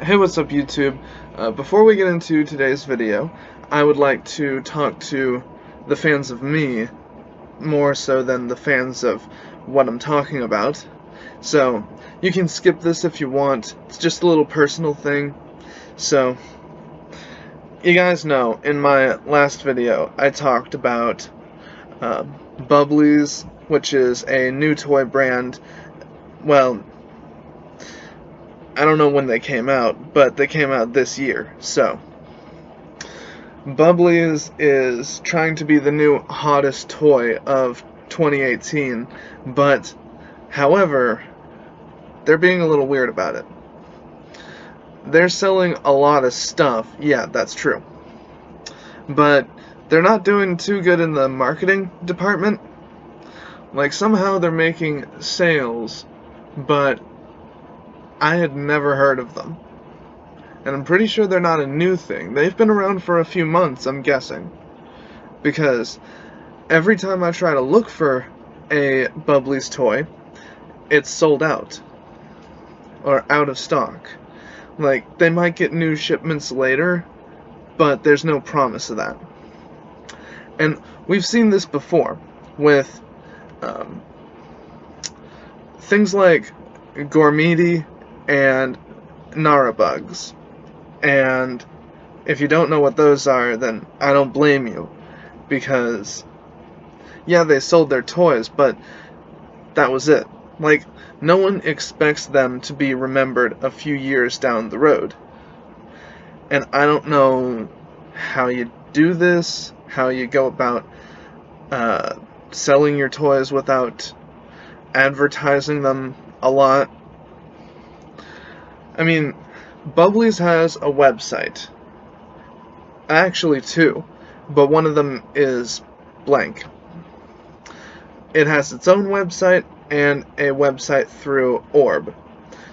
Hey, what's up YouTube? Before we get into today's video, I would like to talk to the fans of me more so than the fans of what I'm talking about. So, you can skip this if you want. It's just a little personal thing. So, you guys know, in my last video, I talked about Bubblies, which is a new toy brand. Well, I don't know when they came out, but they came out this year. So, Bubblies is trying to be the new hottest toy of 2018, but, however, they're being a little weird about it. They're selling a lot of stuff, yeah, that's true, but they're not doing too good in the marketing department. Like, somehow they're making sales, but I had never heard of them. And I'm pretty sure they're not a new thing. They've been around for a few months, I'm guessing. Because every time I try to look for a Bubblies toy, it's sold out. Or out of stock. Like, they might get new shipments later, but there's no promise of that. And we've seen this before with things like Gormiti and Narabugs. And if you don't know what those are, then I don't blame you. Because, yeah, they sold their toys, but that was it. Like, no one expects them to be remembered a few years down the road. And I don't know how you do this, how you go about selling your toys without advertising them a lot. I mean, Bubblies has a website. Actually, two, but one of them is blank. It has its own website and a website through Orb.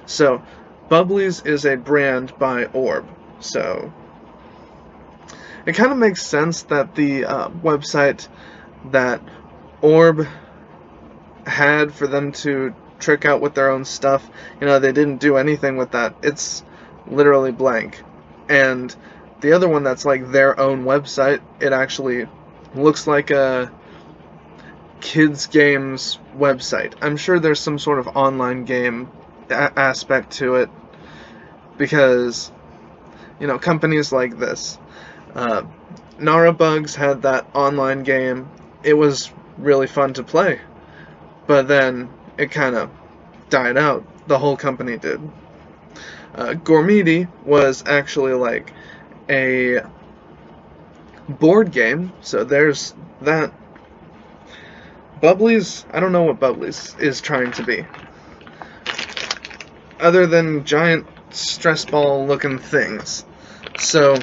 So, Bubblies is a brand by Orb. So, it kind of makes sense that the website that Orb had for them to trick out with their own stuff, you know, they didn't do anything with that. It's literally blank. And the other one that's like their own website, it actually looks like a kids games website. I'm sure there's some sort of online game aspect to it, because, you know, companies like this, Narabugs had that online game. It was really fun to play, but then it kind of died out. The whole company did. Gormiti was actually like a board game, so there's that. Bubblies, I don't know what Bubblies is trying to be, other than giant stress ball looking things. So,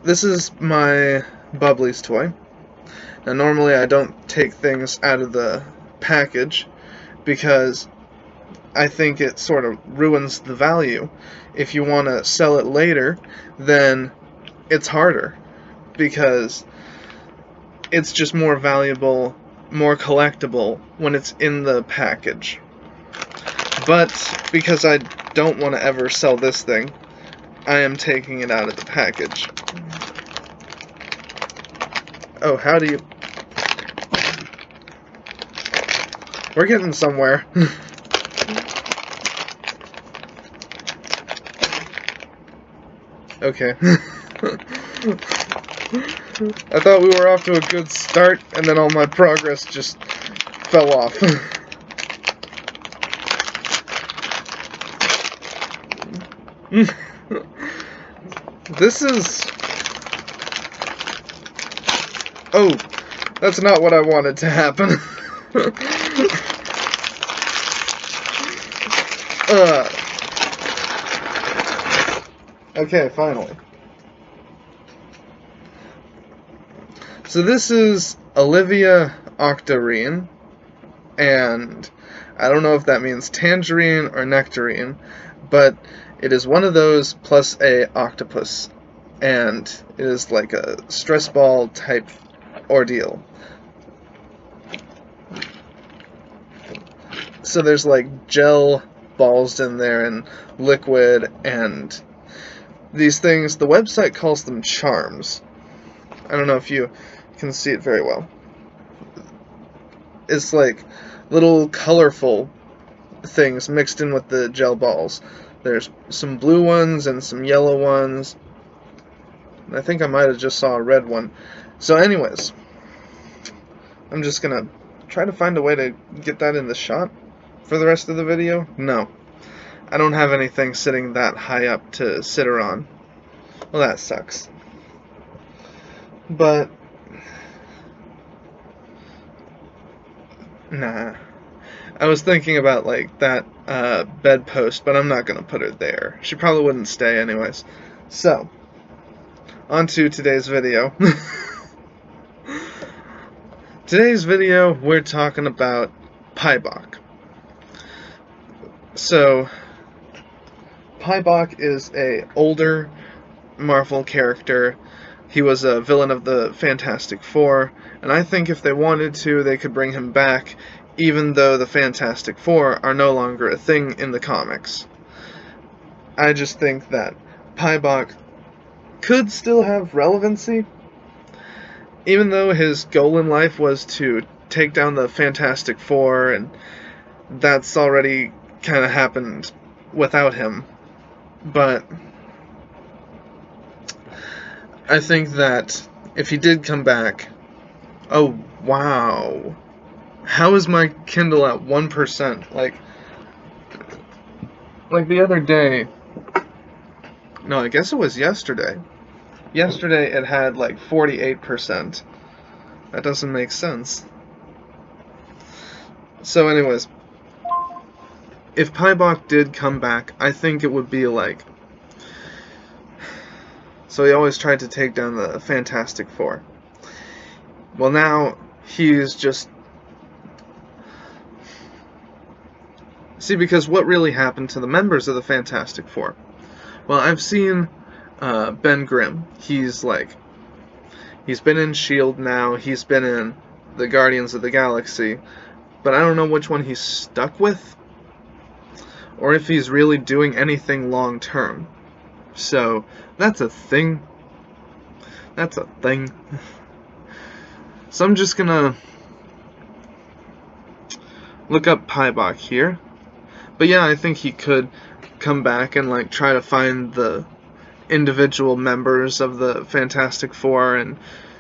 this is my Bubblies toy. Now, normally I don't take things out of the package because I think it sort of ruins the value. If you want to sell it later, then it's harder, because it's just more valuable, more collectible when it's in the package. But because I don't want to ever sell this thing, I am taking it out of the package. Oh, how do you... We're getting somewhere. Okay. I thought we were off to a good start, and then all my progress just fell off. This is... Oh, that's not what I wanted to happen. Okay, finally. So this is Olivia Octarine, and I don't know if that means tangerine or nectarine, but it is one of those plus a octopus, and it is like a stress ball type ordeal. So there's like gel balls in there and liquid, and these things, the website calls them charms. I don't know if you can see it very well. It's like little colorful things mixed in with the gel balls. There's some blue ones and some yellow ones. I think I might have just saw a red one. So anyways, I'm just gonna try to find a way to get that in the shot for the rest of the video. No, I don't have anything sitting that high up to sit her on. Well, that sucks. But nah, I was thinking about like that bedpost, but I'm not gonna put her there. She probably wouldn't stay anyways. So on to today's video. Today's video, we're talking about Paibok. So, Paibok is a older Marvel character. He was a villain of the Fantastic Four, and I think if they wanted to, they could bring him back, even though the Fantastic Four are no longer a thing in the comics. I just think that Paibok could still have relevancy, even though his goal in life was to take down the Fantastic Four, and that's already kind of happened without him. But I think that if he did come back... Oh, wow. How is my Kindle at 1%? Like the other day... No, I guess it was yesterday. Yesterday it had like 48%. That doesn't make sense. So anyways, if Paibok did come back, I think it would be like... So he always tried to take down the Fantastic Four. Well, now he's just... See, because what really happened to the members of the Fantastic Four? Well, I've seen Ben Grimm. He's been in S.H.I.E.L.D. now, he's been in the Guardians of the Galaxy, but I don't know which one he's stuck with, or if he's really doing anything long term. So, that's a thing. That's a thing. So I'm just gonna look up Paibok here. But yeah, I think he could come back and like try to find the individual members of the Fantastic Four and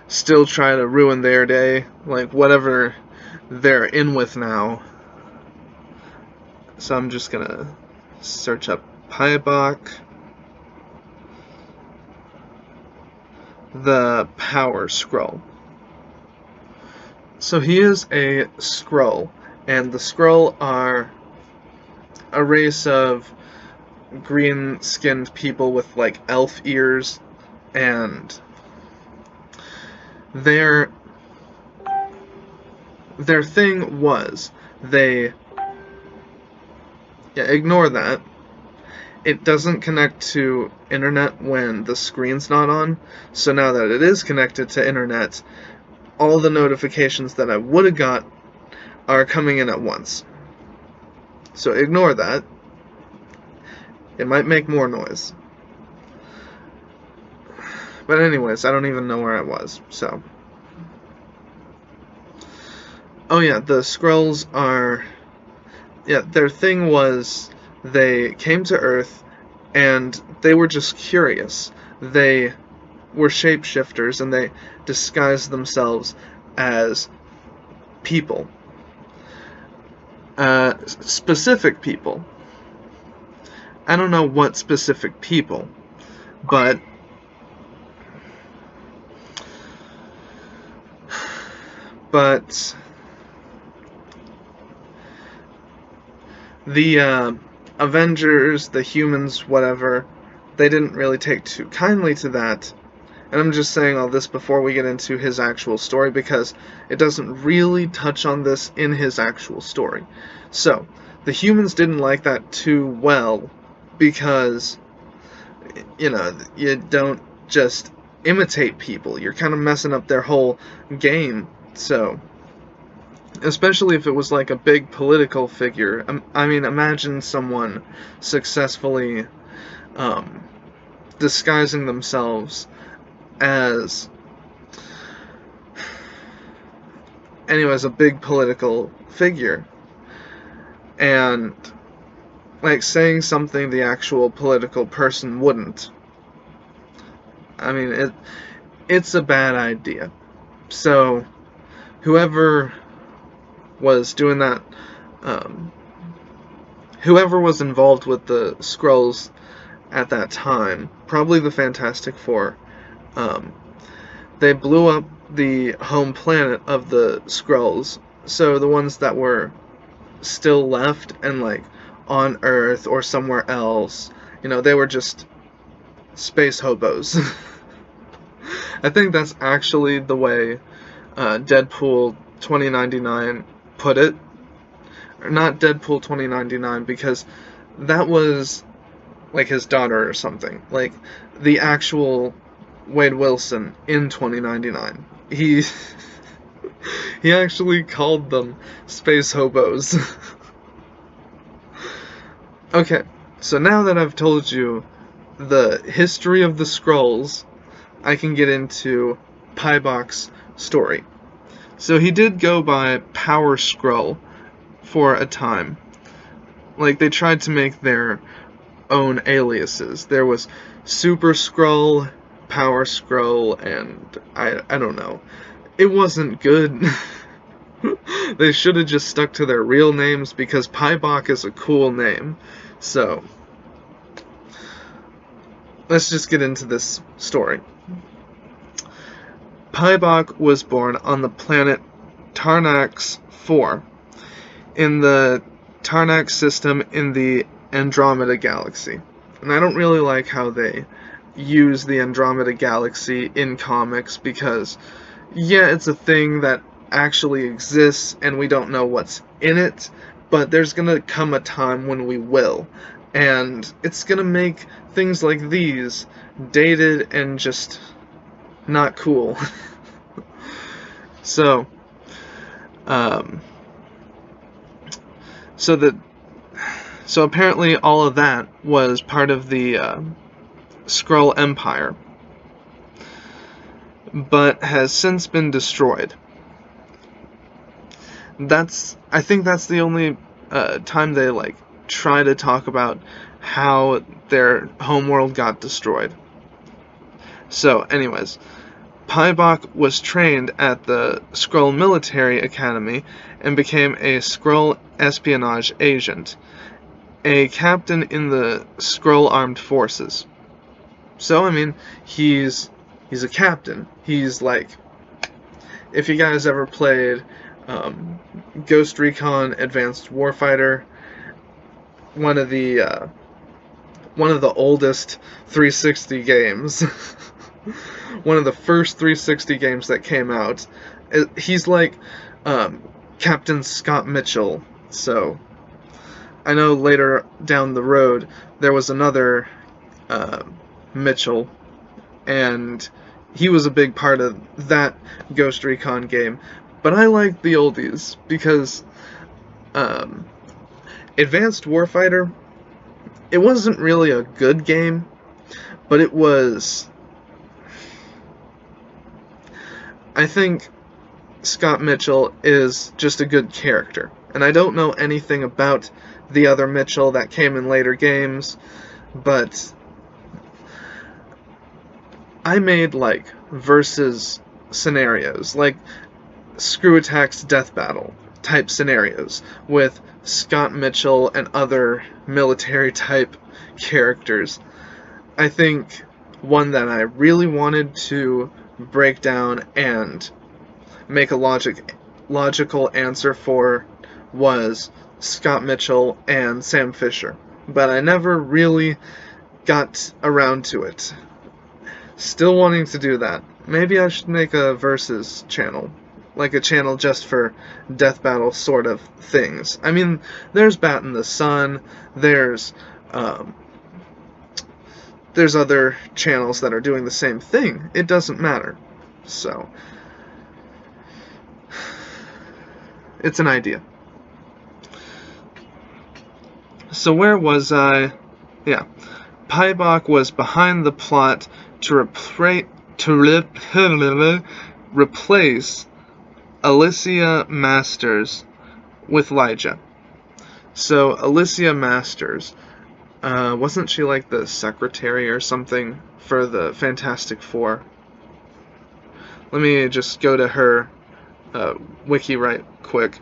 still try to ruin their day, like whatever they're in with now. So I'm just gonna search up Paibok the Power Skrull. So he is a Skrull, and the Skrull are a race of green-skinned people with like elf ears, and their thing was ignore that. It doesn't connect to internet when the screen's not on, so now that it is connected to internet, all the notifications that I would have got are coming in at once. So ignore that. It might make more noise. But anyways, I don't even know where I was, so. Oh yeah, the Skrulls are... Yeah, their thing was they came to Earth and they were just curious. They were shapeshifters and they disguised themselves as people. Specific people. I don't know what specific people, but the Avengers, the humans, whatever, they didn't really take too kindly to that. And I'm just saying all this before we get into his actual story, because it doesn't really touch on this in his actual story. So, the humans didn't like that too well, because, you know, you don't just imitate people. You're kind of messing up their whole game. So, especially if it was like a big political figure. I mean, imagine someone successfully disguising themselves as, anyways, a big political figure, and like saying something the actual political person wouldn't. I mean, it's a bad idea. So whoever was doing that, whoever was involved with the Skrulls at that time, probably the Fantastic Four, they blew up the home planet of the Skrulls, so the ones that were still left and like on Earth or somewhere else, you know, they were just space hobos. I think that's actually the way Deadpool 2099 put it. Or not Deadpool 2099, because that was like his daughter or something. Like the actual Wade Wilson in 2099. He actually called them space hobos. Okay, so now that I've told you the history of the Skrulls, I can get into Paibok's story. So he did go by Power Skrull for a time. Like, they tried to make their own aliases. There was Super Skrull, Power Skrull, and I don't know. It wasn't good. They should have just stuck to their real names, because Paibok is a cool name. So, let's just get into this story. Paibok was born on the planet Tarnax 4 in the Tarnax system in the Andromeda Galaxy. And I don't really like how they use the Andromeda Galaxy in comics, because, yeah, it's a thing that actually exists and we don't know what's in it, but there's gonna come a time when we will. And it's gonna make things like these dated and just not cool. So apparently all of that was part of the Skrull Empire, but has since been destroyed. I think that's the only time they like try to talk about how their homeworld got destroyed. So, anyways, Paibok was trained at the Skrull Military Academy and became a Skrull espionage agent, a captain in the Skrull Armed Forces. So, I mean, he's a captain. He's like, if you guys ever played Ghost Recon Advanced Warfighter, one of the oldest 360 games, one of the first 360 games that came out, he's like Captain Scott Mitchell. So I know later down the road there was another Mitchell, and he was a big part of that Ghost Recon game. But I like the oldies, because Advanced Warfighter, it wasn't really a good game, but it was... I think Scott Mitchell is just a good character. And I don't know anything about the other Mitchell that came in later games, but I made, like, versus scenarios, like Screw Attack's Death Battle type scenarios, with Scott Mitchell and other military type characters. I think one that I really wanted to break down and make a logical answer for was Scott Mitchell and Sam Fisher, but I never really got around to it. Still wanting to do that. Maybe I should make a versus channel, like a channel just for death battle sort of things. I mean, there's Bat in the Sun, there's other channels that are doing the same thing. It doesn't matter. So, It's an idea. So where was I? Yeah. Paibok was behind the plot to replace Elysium Masters with Elijah. So Elysium Masters, wasn't she like the secretary or something for the Fantastic Four? Let me just go to her wiki right quick.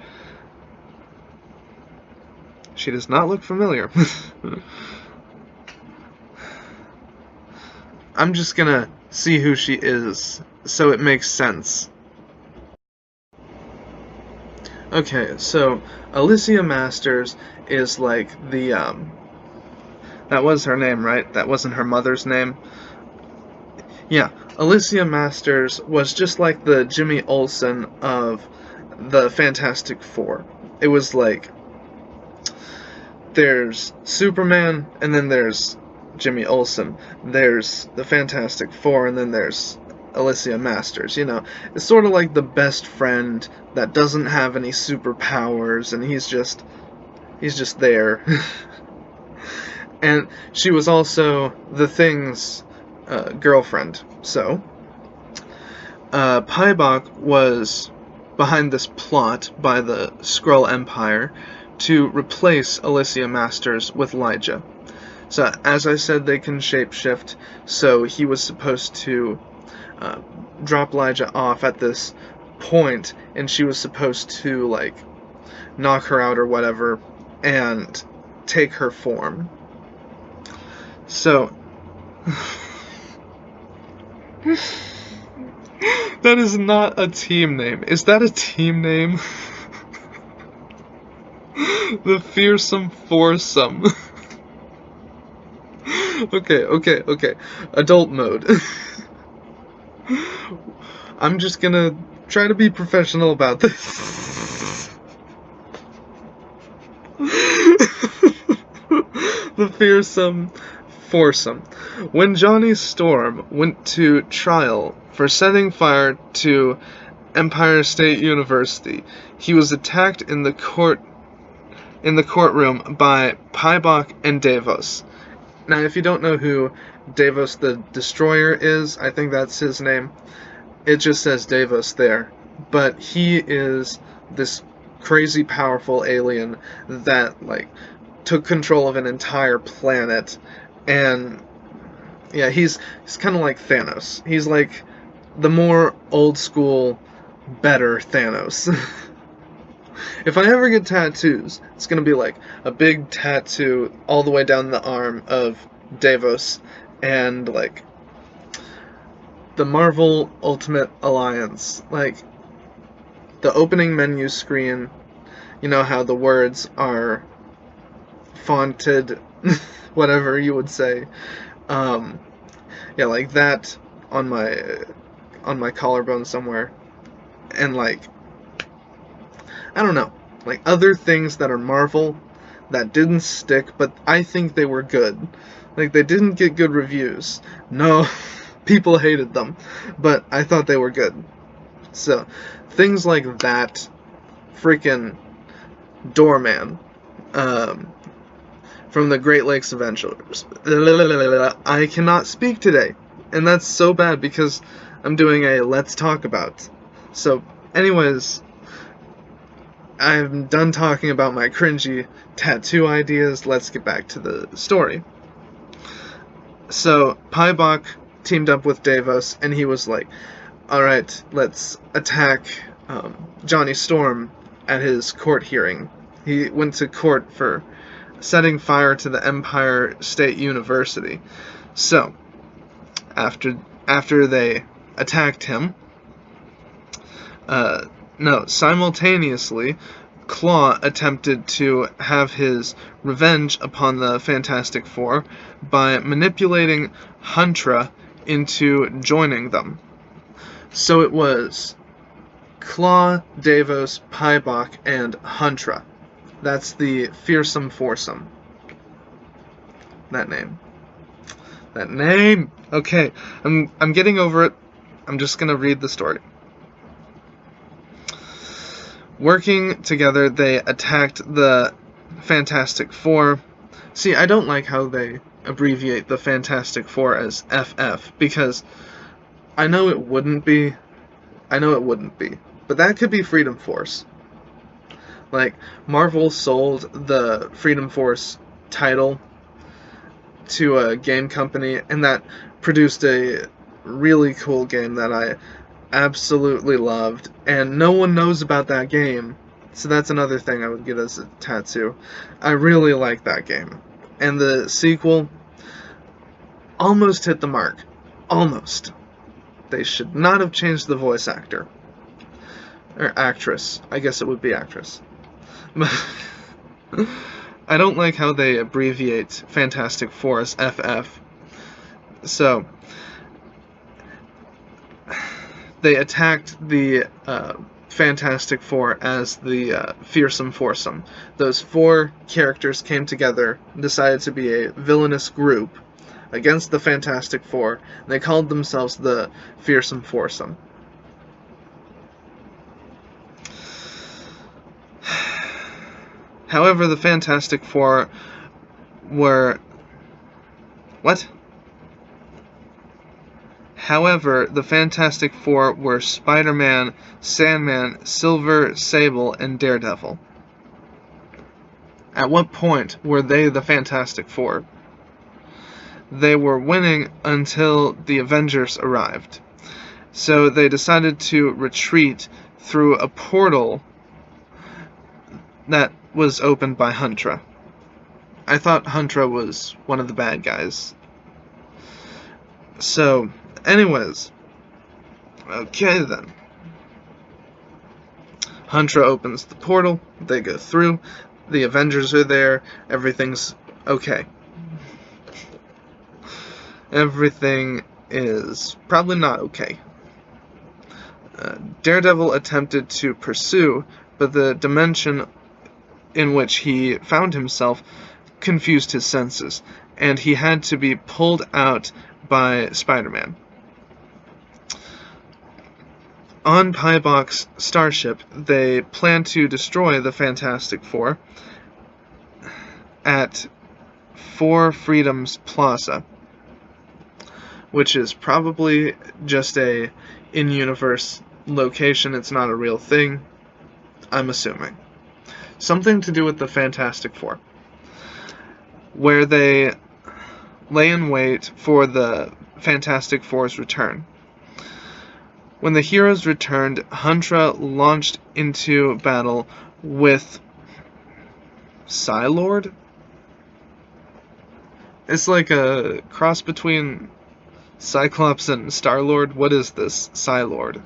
She does not look familiar. I'm just gonna see who she is so it makes sense. Okay, so Elysium Masters is like the, that was her name, right? That wasn't her mother's name? Yeah, Elysium Masters was just like the Jimmy Olsen of the Fantastic Four. It was like, there's Superman, and then there's Jimmy Olsen. There's the Fantastic Four, and then there's Elysium Masters. You know, it's sort of like the best friend that doesn't have any superpowers, and he's just there. And she was also the Thing's girlfriend. So, Paibok was behind this plot by the Skrull Empire to replace Elysium Masters with Elijah. So, as I said, they can shapeshift, so he was supposed to drop Elijah off at this point, and she was supposed to, like, knock her out or whatever, and take her form. So, that is not a team name. Is that a team name? The Fearsome Foursome. Okay. Adult mode. I'm just gonna try to be professional about this. The Fearsome Foursome. When Johnny Storm went to trial for setting fire to Empire State University, he was attacked in the courtroom by Paibok and Davos. Now, if you don't know who Davos the Destroyer is, I think that's his name. It just says Davos there. But he is this crazy powerful alien that, like, took control of an entire planet. And, yeah, he's kind of like Thanos. He's like the more old school, better Thanos. If I ever get tattoos, it's gonna be like a big tattoo all the way down the arm of Davos and like the Marvel Ultimate Alliance. Like the opening menu screen, you know how the words are fonted, whatever you would say. Yeah, like that on my collarbone somewhere. And like, I don't know, like other things that are Marvel that didn't stick, but I think they were good. Like, they didn't get good reviews. No, people hated them, but I thought they were good. So, things like that, freaking Doorman, from the Great Lakes Adventures. I cannot speak today, and that's so bad because I'm doing a Let's Talk About. So, anyways, I'm done talking about my cringy tattoo ideas. Let's get back to the story. So, Paibok teamed up with Davos, and he was like, alright, let's attack Johnny Storm at his court hearing. He went to court for setting fire to the Empire State University. So, after they attacked him, simultaneously, Claw attempted to have his revenge upon the Fantastic Four by manipulating Huntra into joining them. So it was Claw, Davos, Paibok, and Huntra. That's the Fearsome Foursome. That name. Okay, I'm getting over it. I'm just gonna read the story. Working together, they attacked the Fantastic Four. See, I don't like how they abbreviate the Fantastic Four as FF, because I know it wouldn't be, but that could be Freedom Force. Like, Marvel sold the Freedom Force title to a game company, and that produced a really cool game that I absolutely loved, and no one knows about that game, so that's another thing I would get as a tattoo. I really like that game, and the sequel almost hit the mark. Almost. They should not have changed the voice actor. Or actress. I guess it would be actress. I don't like how they abbreviate Fantastic Four as FF. So, they attacked the Fantastic Four as the Fearsome Foursome. Those 4 characters came together and decided to be a villainous group against the Fantastic Four. They called themselves the Fearsome Foursome. However, the Fantastic Four were... What? However, the Fantastic Four were Spider-Man, Sandman, Silver Sable, and Daredevil. At what point were they the Fantastic Four? They were winning until the Avengers arrived. So they decided to retreat through a portal that was opened by Huntra. I thought Huntra was one of the bad guys. So, anyways. Okay then. Huntra opens the portal, they go through, the Avengers are there, everything's okay. Everything is probably not okay. Daredevil attempted to pursue, but the dimension in which he found himself confused his senses, and he had to be pulled out by Spider-Man. On Paibok's starship, they plan to destroy the Fantastic Four at Four Freedoms Plaza, which is probably just a in-universe location. It's not a real thing, I'm assuming. Something to do with the Fantastic Four, where they lay in wait for the Fantastic Four's return. When the heroes returned, Huntra launched into battle with Psylord? It's like a cross between Cyclops and Star-Lord. What is this Psylord?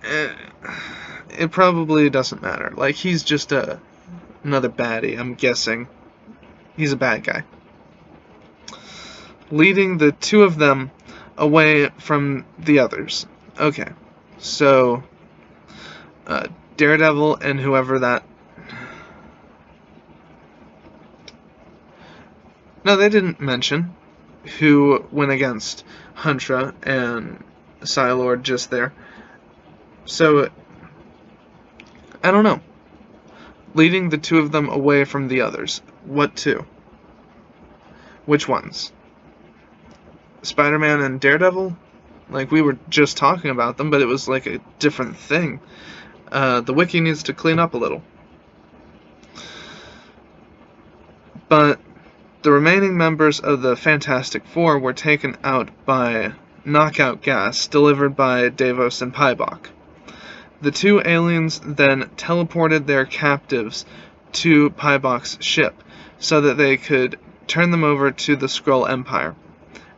It probably doesn't matter. Like, he's just another baddie, I'm guessing. He's a bad guy. Leading the 2 of them away from the others. Okay, so Daredevil and whoever that... No, they didn't mention who went against Huntra and Psylord just there. So, I don't know. Leading the 2 of them away from the others. What 2? Which ones? Spider-Man and Daredevil? Like, we were just talking about them, but it was like a different thing. The wiki needs to clean up a little. But the remaining members of the Fantastic Four were taken out by knockout gas delivered by Davos and Paibok. The 2 aliens then teleported their captives to Paibok's ship so that they could turn them over to the Skrull Empire.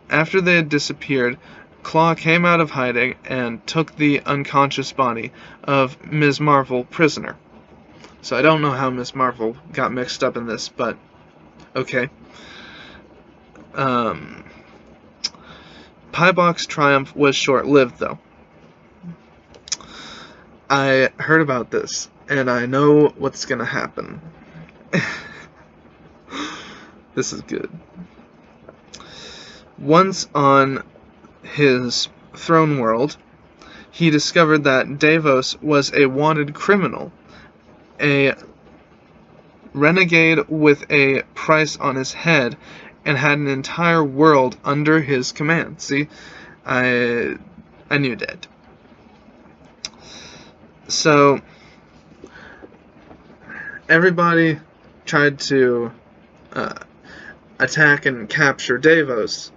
After they had disappeared, Claw came out of hiding and took the unconscious body of Ms. Marvel prisoner. So I don't know how Ms. Marvel got mixed up in this, but okay. Paibok's triumph was short-lived, though. I heard about this, and I know what's gonna happen. This is good. Once on his throne world, he discovered that Davos was a wanted criminal, a renegade with a price on his head, and had an entire world under his command. See, I knew that. So everybody tried to attack and capture Davos,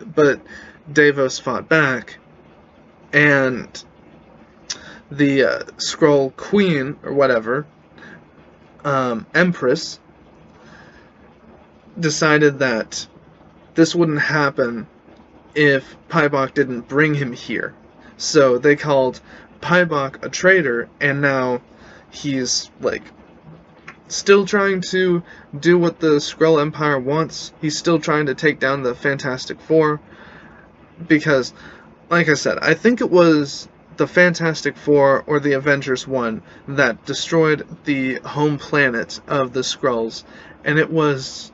but Davos fought back, and the Skrull Queen, or whatever, Empress, decided that this wouldn't happen if Paibok didn't bring him here. So they called Paibok a traitor, and now he's, like, still trying to do what the Skrull Empire wants. He's still trying to take down the Fantastic Four, because, like I said, I think it was the Fantastic Four or the Avengers 1 that destroyed the home planet of the Skrulls, and it was,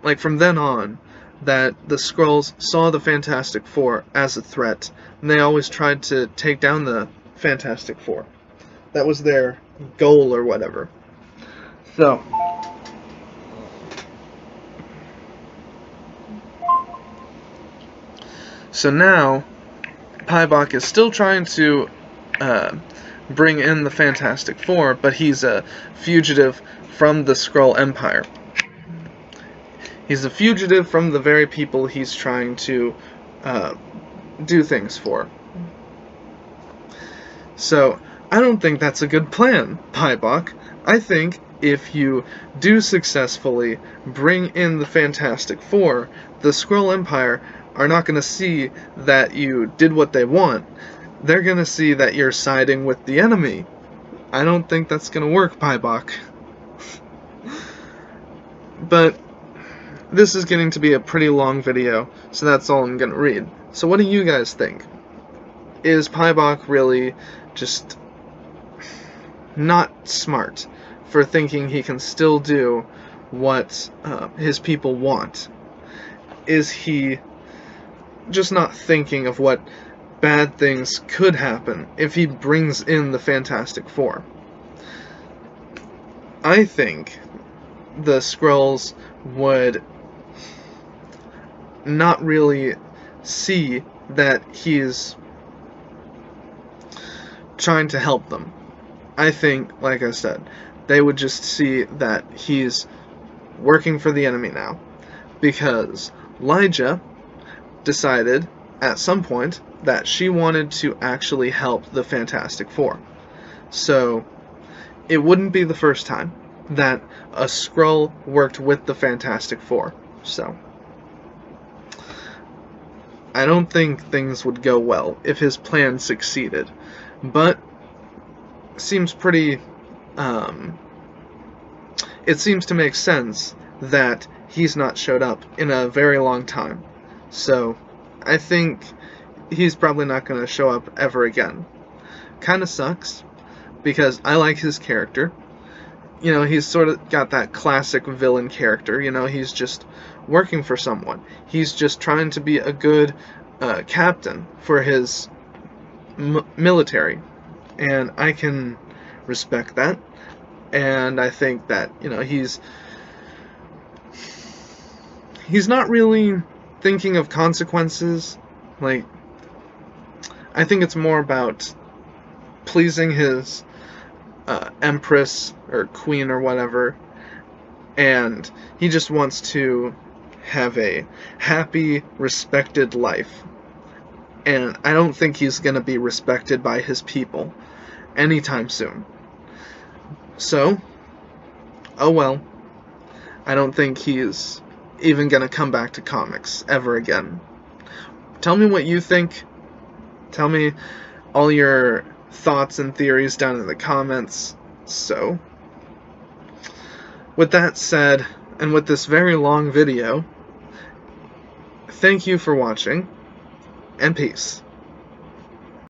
like, from then on, that the Skrulls saw the Fantastic Four as a threat, and they always tried to take down the Fantastic Four. That was their goal or whatever. So now Paibok is still trying to bring in the Fantastic Four, but he's a fugitive from the Skrull Empire. He's a fugitive from the very people he's trying to do things for. So I don't think that's a good plan, Paibok. I think if you do successfully bring in the Fantastic Four, the Skrull Empire are not going to see that you did what they want. They're going to see that you're siding with the enemy. I don't think that's going to work, Paibok. But this is getting to be a pretty long video, so that's all I'm going to read. So what do you guys think? Is Paibok really just not smart for thinking he can still do what his people want? Is he just not thinking of what bad things could happen if he brings in the Fantastic Four? I think the Skrulls would not really see that he's trying to help them. I think, like I said, they would just see that he's working for the enemy now, because Lyja decided at some point that she wanted to actually help the Fantastic Four. So it wouldn't be the first time that a Skrull worked with the Fantastic Four. So I don't think things would go well if his plan succeeded, but seems pretty it seems to make sense that he's not showed up in a very long time. So I think he's probably not going to show up ever again. Kind of sucks, because I like his character. You know, he's sort of got that classic villain character. You know, he's just working for someone. He's just trying to be a good captain for his military. And I can respect that. And I think that, you know, he's not really thinking of consequences. Like, I think it's more about pleasing his empress or queen or whatever, and he just wants to have a happy, respected life. And I don't think he's going to be respected by his people anytime soon. So, oh well. I don't think he's even going to come back to comics ever again. Tell me what you think. Tell me all your thoughts and theories down in the comments. So, with that said, and with this very long video, thank you for watching, and peace.